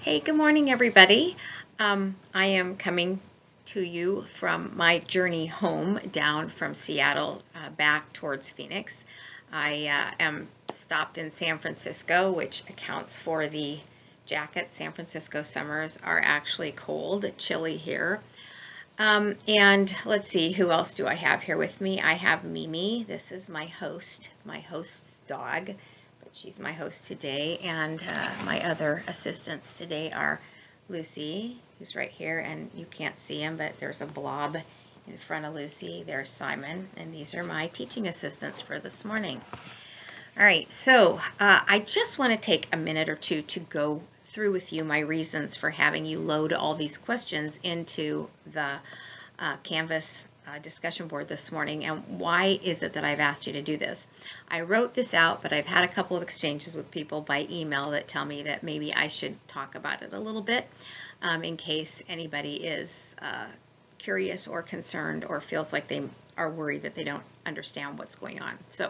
Hey, good morning, everybody. I am coming to you from my journey home down from Seattle back towards Phoenix. I am stopped in San Francisco, which accounts for the jacket. San Francisco summers are actually cold, chilly here. And let's see, who else do I have here with me? I have Mimi. This is my host's dog, but she's my host today. And my other assistants today are Lucy, who's right here, and you can't see him, but there's a blob in front of Lucy. There's Simon, and these are my teaching assistants for this morning. All right, so I just want to take a minute or two to go through with you my reasons for having you load all these questions into the Canvas discussion board this morning, and why is it that I've asked you to do this. I wrote this out, but I've had a couple of exchanges with people by email that tell me that maybe I should talk about it a little bit in case anybody is curious or concerned or feels like they are worried that they don't understand what's going on. So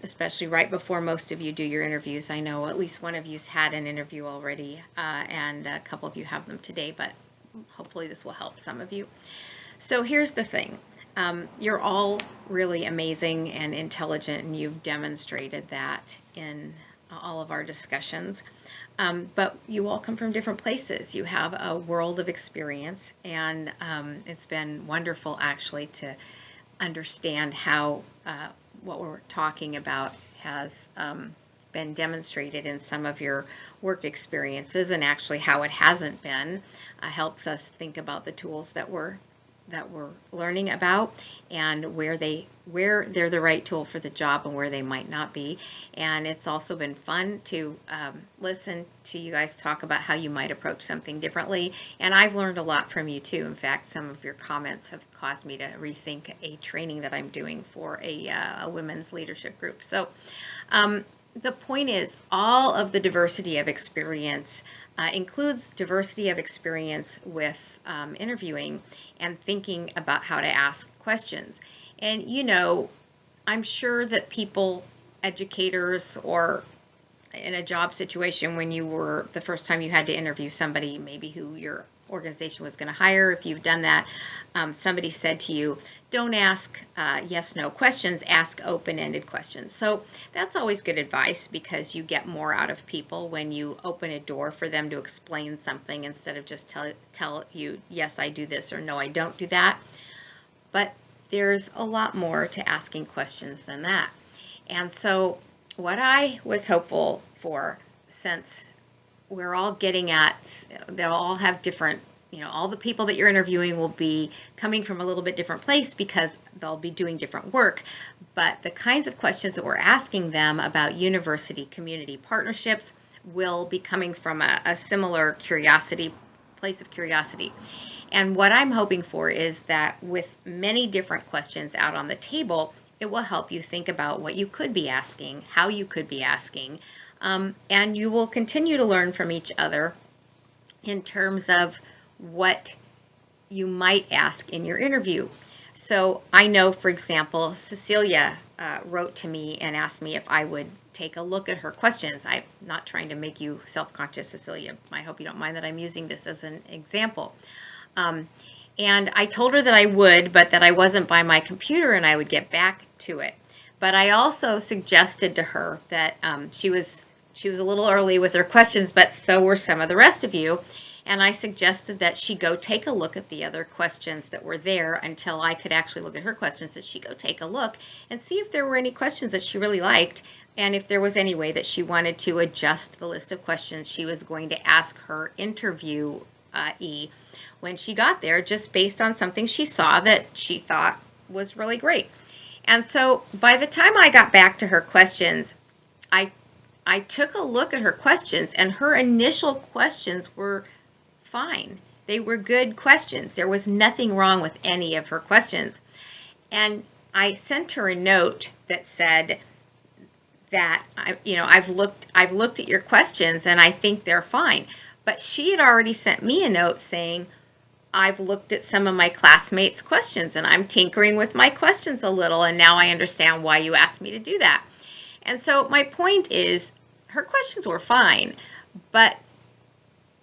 especially right before most of you do your interviews. I know at least one of you's had an interview already, and a couple of you have them today, but hopefully this will help some of you. So here's the thing. You're all really amazing and intelligent, and you've demonstrated that in all of our discussions. But you all come from different places. You have a world of experience, and it's been wonderful actually to understand how what we're talking about has been demonstrated in some of your work experiences, and actually how it hasn't been helps us think about the tools that we're learning about and where they're the right tool for the job and where they might not be. And it's also been fun to listen to you guys talk about how you might approach something differently. And I've learned a lot from you too. In fact, some of your comments have caused me to rethink a training that I'm doing for a women's leadership group. So the point is, all of the diversity of experience includes diversity of experience with interviewing and thinking about how to ask questions. And I'm sure that people, educators, or in a job situation when you were the first time you had to interview somebody, maybe who your organization was going to hire, if you've done that, somebody said to you, don't ask yes/no questions, ask open-ended questions. So that's always good advice, because you get more out of people when you open a door for them to explain something instead of just tell you, yes, I do this, or no, I don't do that. But there's a lot more to asking questions than that. And so what I was hopeful for, since we're all getting at, they'll all have different, all the people that you're interviewing will be coming from a little bit different place because they'll be doing different work. But the kinds of questions that we're asking them about university community partnerships will be coming from a similar place of curiosity. And what I'm hoping for is that with many different questions out on the table, it will help you think about what you could be asking, how you could be asking, and you will continue to learn from each other in terms of what you might ask in your interview. So I know, for example, Cecilia wrote to me and asked me if I would take a look at her questions. I'm not trying to make you self-conscious, Cecilia. I hope you don't mind that I'm using this as an example. And I told her that I would, but that I wasn't by my computer and I would get back to it. But I also suggested to her that she was a little early with her questions, but so were some of the rest of you. And I suggested that she go take a look at the other questions that were there until I could actually look at her questions, that she go take a look and see if there were any questions that she really liked, and if there was any way that she wanted to adjust the list of questions she was going to ask her interviewee when she got there, just based on something she saw that she thought was really great. And so by the time I got back to her questions, I took a look at her questions, and her initial questions were fine. They were good questions. There was nothing wrong with any of her questions. And I sent her a note that said that I've looked at your questions and I think they're fine. But she had already sent me a note saying, I've looked at some of my classmates' questions and I'm tinkering with my questions a little, and now I understand why you asked me to do that. And so my point is, her questions were fine, but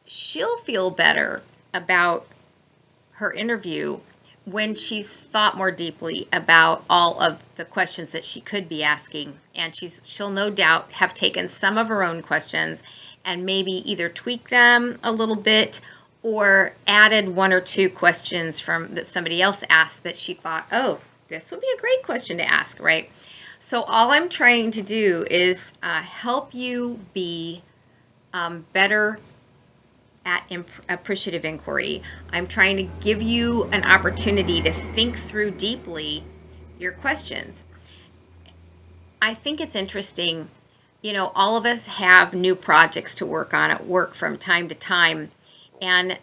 she'll feel better about her interview when she's thought more deeply about all of the questions that she could be asking, and she'll no doubt have taken some of her own questions and maybe either tweak them a little bit or added one or two questions from that somebody else asked that she thought, oh, this would be a great question to ask, right? So all I'm trying to do is help you be better at appreciative inquiry. I'm trying to give you an opportunity to think through deeply your questions. I think it's interesting, all of us have new projects to work on at work from time to time, and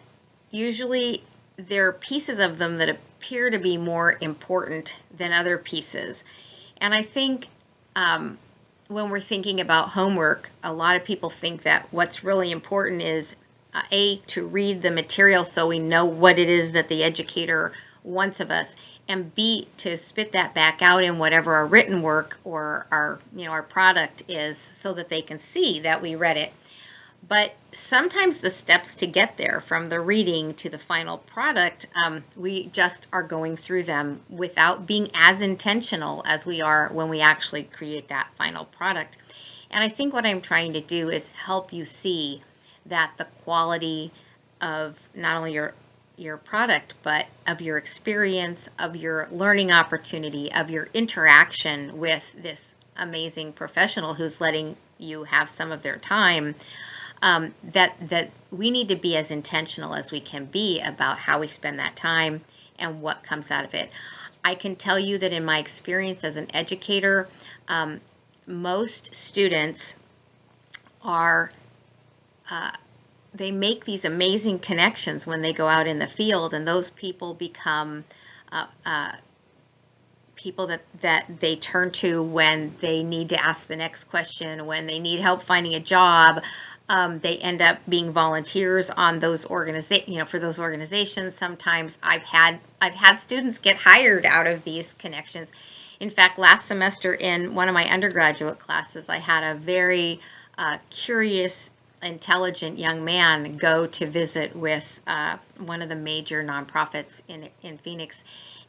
usually there are pieces of them that appear to be more important than other pieces. And I think when we're thinking about homework, a lot of people think that what's really important is to read the material so we know what it is that the educator wants of us, and B, to spit that back out in whatever our written work or our product is so that they can see that we read it. But sometimes the steps to get there, from the reading to the final product, we just are going through them without being as intentional as we are when we actually create that final product. And I think what I'm trying to do is help you see that the quality of not only your product, but of your experience, of your learning opportunity, of your interaction with this amazing professional who's letting you have some of their time, that we need to be as intentional as we can be about how we spend that time and what comes out of it. I can tell you that in my experience as an educator, most students are they make these amazing connections when they go out in the field, and those people become people that they turn to when they need to ask the next question, when they need help finding a job. They end up being volunteers on those for those organizations. Sometimes I've had students get hired out of these connections. In fact, last semester in one of my undergraduate classes, I had a very curious, intelligent young man go to visit with one of the major nonprofits in Phoenix,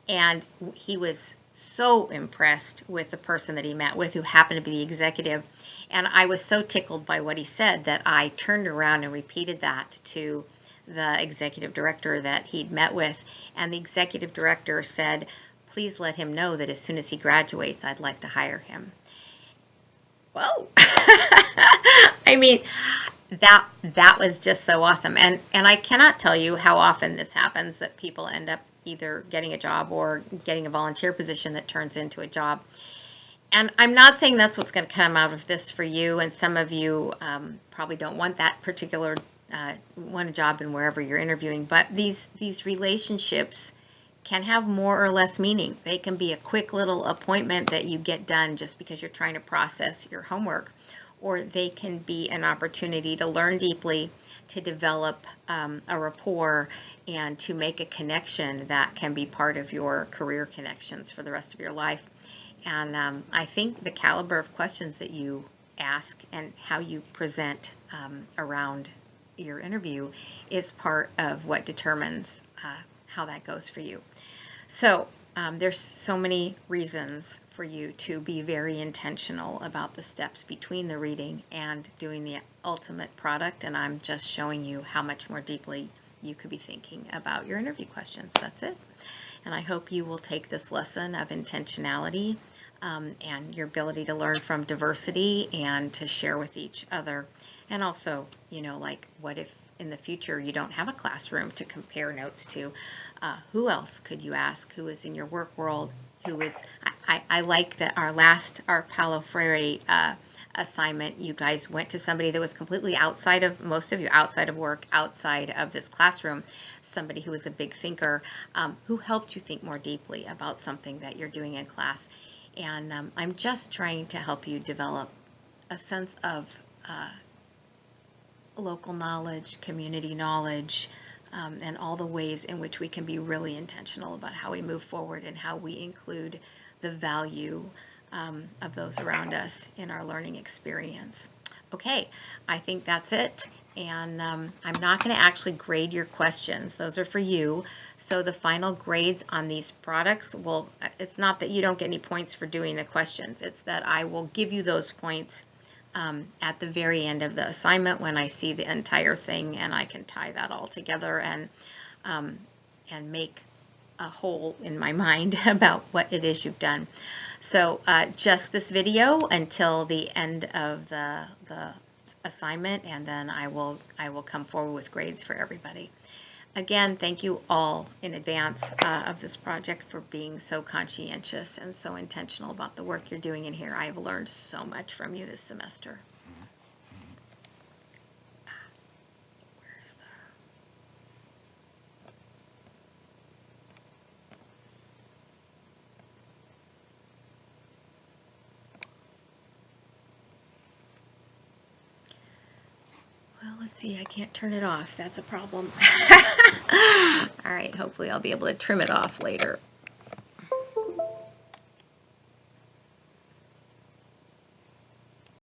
and he was so impressed with the person that he met with, who happened to be the executive. And I was so tickled by what he said that I turned around and repeated that to the executive director that he'd met with. And the executive director said, please let him know that as soon as he graduates, I'd like to hire him. Whoa. I mean, that was just so awesome. And I cannot tell you how often this happens, that people end up either getting a job or getting a volunteer position that turns into a job. And I'm not saying that's what's going to come out of this for you. And some of you probably don't want that particular want a job in wherever you're interviewing. But these relationships can have more or less meaning. They can be a quick little appointment that you get done just because you're trying to process your homework, or they can be an opportunity to learn deeply, to develop a rapport, and to make a connection that can be part of your career connections for the rest of your life. And I think the caliber of questions that you ask and how you present around your interview is part of what determines how that goes for you. So there's so many reasons for you to be very intentional about the steps between the reading and doing the ultimate product, and I'm just showing you how much more deeply you could be thinking about your interview questions. That's it. And I hope you will take this lesson of intentionality and your ability to learn from diversity and to share with each other. And also, like, what if in the future you don't have a classroom to compare notes to? Who else could you ask? Who is in your work world? Who is, I like that our Paulo Freire assignment, you guys went to somebody that was completely outside of, most of you outside of work, outside of this classroom, somebody who was a big thinker, who helped you think more deeply about something that you're doing in class. And I'm just trying to help you develop a sense of local knowledge, community knowledge, and all the ways in which we can be really intentional about how we move forward and how we include the value of those around us in our learning experience. Okay, I think that's it. And I'm not going to actually grade your questions. Those are for you. So the final grades on these products will, it's not that you don't get any points for doing the questions. It's that I will give you those points at the very end of the assignment when I see the entire thing, and I can tie that all together and make a whole in my mind about what it is you've done. So just this video until the end of the assignment, and then I will come forward with grades for everybody. Again, thank you all in advance of this project for being so conscientious and so intentional about the work you're doing in here. I have learned so much from you this semester. Where's the... Well, let's see, I can't turn it off. That's a problem. All right, hopefully I'll be able to trim it off later.